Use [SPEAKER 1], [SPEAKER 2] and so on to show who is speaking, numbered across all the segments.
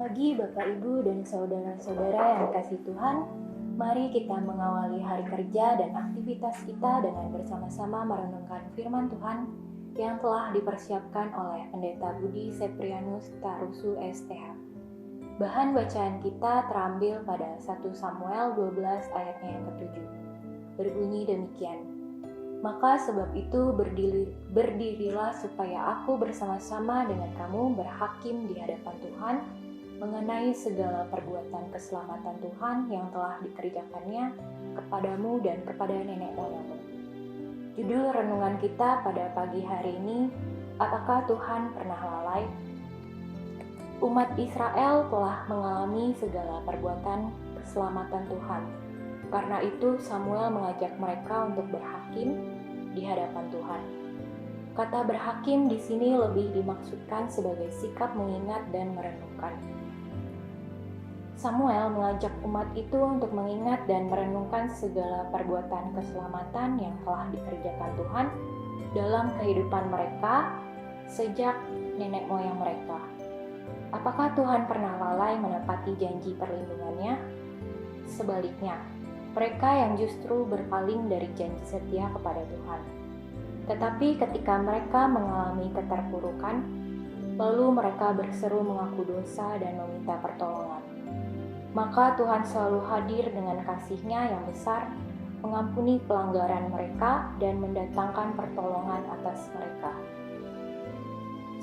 [SPEAKER 1] pagi Bapak Ibu dan saudara-saudara yang dikasihi Tuhan. Mari kita mengawali hari kerja dan aktivitas kita dengan bersama-sama merenungkan firman Tuhan yang telah dipersiapkan oleh Pendeta Budi Seprianus Tarusu STH. Bahan bacaan kita terambil pada 1 Samuel 12 ayatnya yang ke-7. Berbunyi demikian. Maka sebab itu berdirilah supaya aku bersama-sama dengan kamu berhakim di hadapan Tuhan mengenai segala perbuatan keselamatan Tuhan yang telah dikerjakannya kepadamu dan kepada nenek moyangmu. Judul renungan kita pada pagi hari ini, apakah Tuhan pernah lalai? Umat Israel telah mengalami segala perbuatan keselamatan Tuhan. Karena itu Samuel mengajak mereka untuk berhakim di hadapan Tuhan. Kata berhakim di sini lebih dimaksudkan sebagai sikap mengingat dan merenungkan. Samuel mengajak umat itu untuk mengingat dan merenungkan segala perbuatan keselamatan yang telah dikerjakan Tuhan dalam kehidupan mereka sejak nenek moyang mereka. Apakah Tuhan pernah lalai menepati janji perlindungannya? Sebaliknya, mereka yang justru berpaling dari janji setia kepada Tuhan. Tetapi ketika mereka mengalami keterpurukan, lalu mereka berseru mengaku dosa dan meminta pertolongan. Maka Tuhan selalu hadir dengan kasih-Nya yang besar, mengampuni pelanggaran mereka dan mendatangkan pertolongan atas mereka.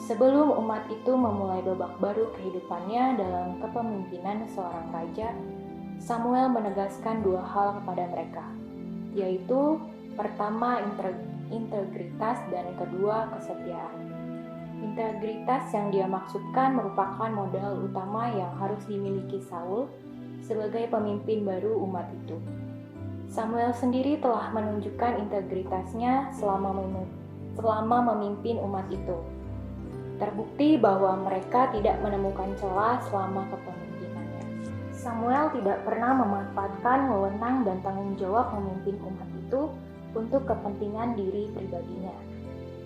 [SPEAKER 1] Sebelum umat itu memulai babak baru kehidupannya dalam kepemimpinan seorang raja, Samuel menegaskan dua hal kepada mereka, yaitu pertama integritas dan kedua kesetiaan. Integritas yang dia maksudkan merupakan modal utama yang harus dimiliki Saul sebagai pemimpin baru umat itu. Samuel sendiri telah menunjukkan integritasnya selama memimpin umat itu. Terbukti bahwa mereka tidak menemukan celah selama kepemimpinannya. Samuel tidak pernah memanfaatkan wewenang dan tanggung jawab memimpin umat itu untuk kepentingan diri pribadinya.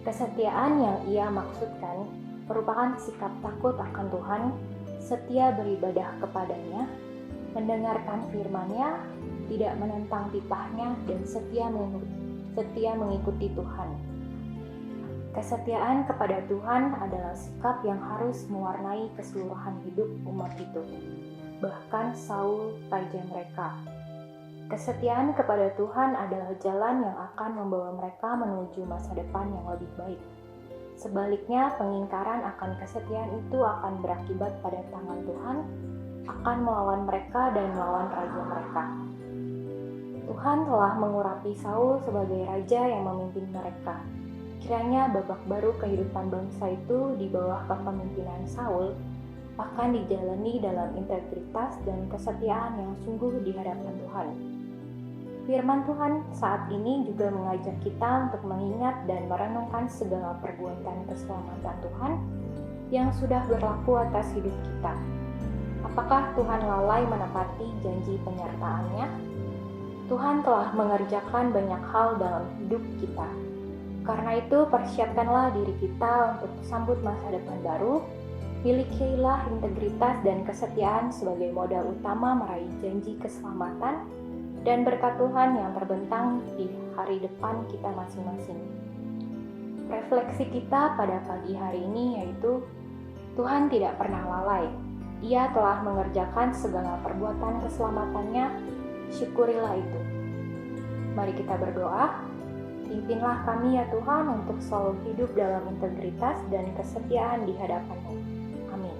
[SPEAKER 1] Kesetiaan yang ia maksudkan merupakan sikap takut akan Tuhan, setia beribadah kepadanya, mendengarkan firman-Nya, tidak menentang titahnya, dan setia mengikuti Tuhan. Kesetiaan kepada Tuhan adalah sikap yang harus mewarnai keseluruhan hidup umat itu, bahkan Saul, raja mereka. Kesetiaan kepada Tuhan adalah jalan yang akan membawa mereka menuju masa depan yang lebih baik. Sebaliknya, pengingkaran akan kesetiaan itu akan berakibat pada tangan Tuhan, akan melawan mereka dan melawan raja mereka. Tuhan telah mengurapi Saul sebagai raja yang memimpin mereka. Kiranya babak baru kehidupan bangsa itu di bawah kepemimpinan Saul akan dijalani dalam integritas dan kesetiaan yang sungguh di hadapan Tuhan. Firman Tuhan saat ini juga mengajak kita untuk mengingat dan merenungkan segala perbuatan keselamatan Tuhan yang sudah berlaku atas hidup kita. Apakah Tuhan lalai menepati janji penyertaan-Nya? Tuhan telah mengerjakan banyak hal dalam hidup kita. Karena itu, persiapkanlah diri kita untuk sambut masa depan baru. Milikilah integritas dan kesetiaan sebagai modal utama meraih janji keselamatan dan berkat Tuhan yang terbentang di hari depan kita masing-masing. Refleksi kita pada pagi hari ini yaitu, Tuhan tidak pernah lalai. Ia telah mengerjakan segala perbuatan keselamatannya, syukurilah itu. Mari kita berdoa. Pimpinlah kami ya Tuhan untuk selalu hidup dalam integritas dan kesetiaan di hadapan-Mu. Amin.